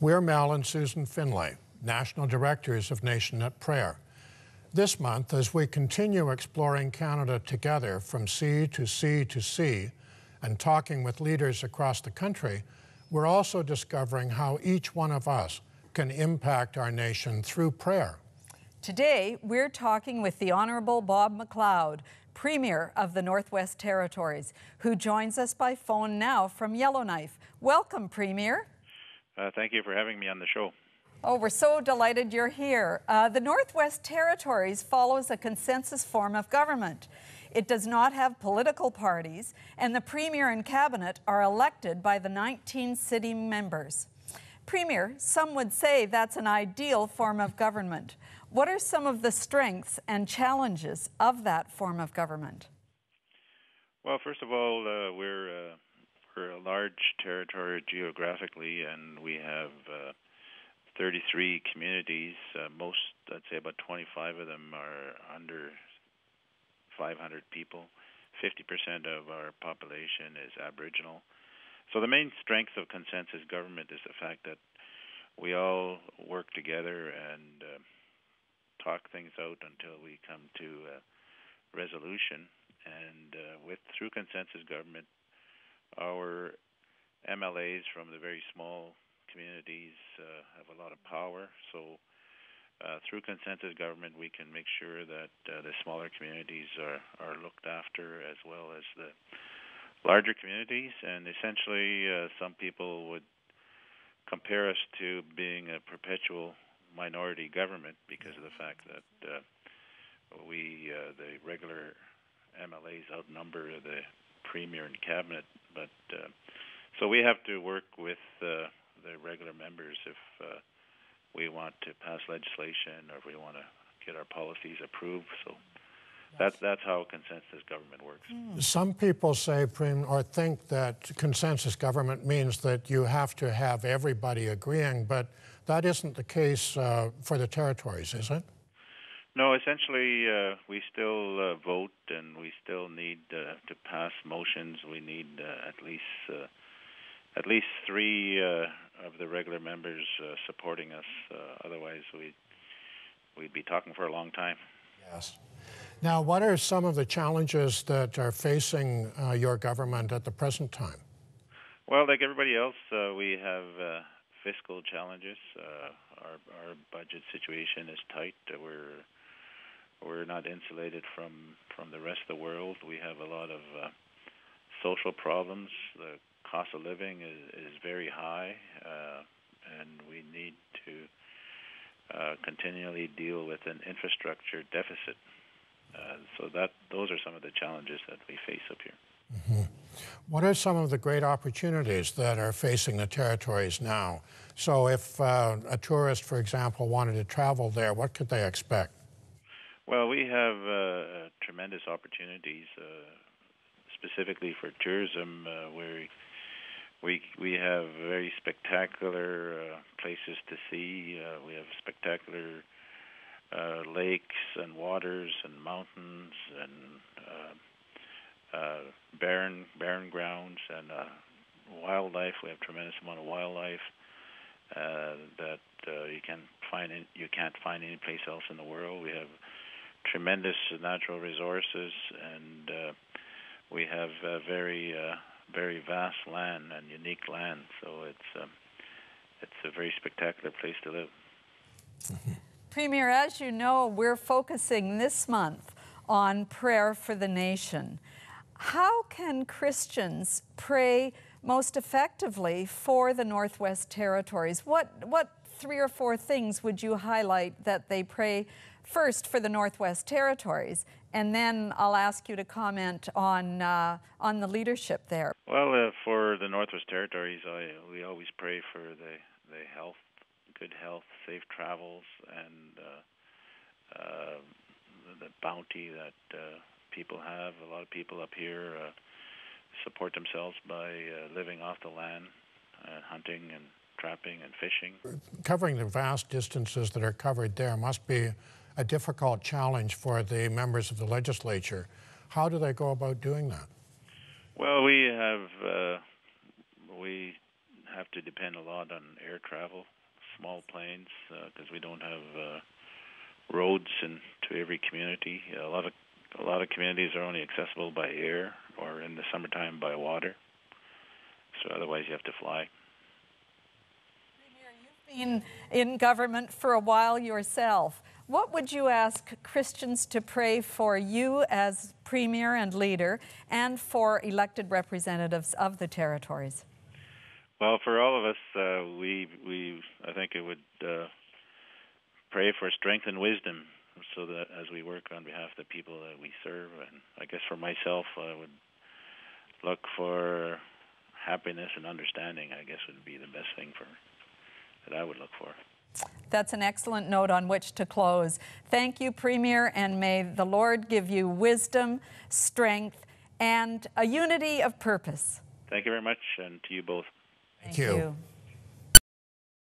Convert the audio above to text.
We're Mel and Susan Finlay, National Directors of NationNet Prayer. This month, as we continue exploring Canada together from sea to sea to sea and talking with leaders across the country, we're also discovering how each one of us can impact our nation through prayer. Today, we're talking with the Honourable Bob McLeod, Premier of the Northwest Territories, who joins us by phone now from Yellowknife. Welcome, Premier. Thank you for having me on the show. Oh, we're so delighted you're here. The Northwest Territories follows a consensus form of government. It does not have political parties, and the Premier and Cabinet are elected by the 19 city members. Premier, some would say that's an ideal form of government. What are some of the strengths and challenges of that form of government? Well, first of all, we're a large territory geographically, and we have 33 communities. Most, I'd say about 25 of them are under 500 people. 50% of our population is Aboriginal. So the main strength of consensus government is the fact that we all work together and talk things out until we come to a resolution. And through consensus government, our MLAs from the very small communities have a lot of power. So through consensus government, we can make sure that the smaller communities are looked after as well as the larger communities. And essentially, some people would compare us to being a perpetual minority government because of the fact that the regular MLAs outnumber the Premier and Cabinet. But so we have to work with the regular members if we want to pass legislation or if we want to get our policies approved. So that's how consensus government works. Some people say, or think that consensus government means that you have to have everybody agreeing, but that isn't the case for the territories, is it? No, essentially, we still vote, and we still need to pass motions. We need at least three of the regular members supporting us. Otherwise, we'd be talking for a long time. Yes. Now, what are some of the challenges that are facing your government at the present time? Well, like everybody else, we have fiscal challenges. Our budget situation is tight. We're not insulated from the rest of the world. We have a lot of social problems. The cost of living is very high, and we need to continually deal with an infrastructure deficit. So those are some of the challenges that we face up here. Mm-hmm. What are some of the great opportunities that are facing the territories now? So if a tourist, for example, wanted to travel there, what could they expect? Well, we have tremendous opportunities, specifically for tourism, where we have very spectacular places to see. We have spectacular lakes and waters and mountains and barren grounds and wildlife. We have a tremendous amount of wildlife that you can't find any place else in the world. We have tremendous natural resources, and we have very vast land and unique land. So it's a very spectacular place to live. Mm-hmm. Premier, as you know, we're focusing this month on prayer for the nation. How can Christians pray most effectively for the Northwest Territories? What 3 or 4 things would you highlight that they pray first for the Northwest Territories, and then I'll ask you to comment on the leadership there? Well, for the Northwest Territories, we always pray for the health, good health, safe travels, and the bounty that people have. A lot of people up here support themselves by living off the land, hunting and trapping and fishing. Covering the vast distances that are covered there must be a difficult challenge for the members of the legislature. How do they go about doing that? Well, we have to depend a lot on air travel, small planes, because we don't have roads into every community. A lot of communities are only accessible by air, or in the summertime by water. So otherwise, you have to fly. Premier, you've been in government for a while yourself. What would you ask Christians to pray for you as Premier and leader, and for elected representatives of the territories? Well, for all of us, I think it would pray for strength and wisdom, so that as we work on behalf of the people that we serve. And I guess for myself, I would look for happiness and understanding, I guess, would be the best thing that I would look for. That's an excellent note on which to close. Thank you, Premier, and may the Lord give you wisdom, strength, and a unity of purpose. Thank you very much, and to you both. Thank you.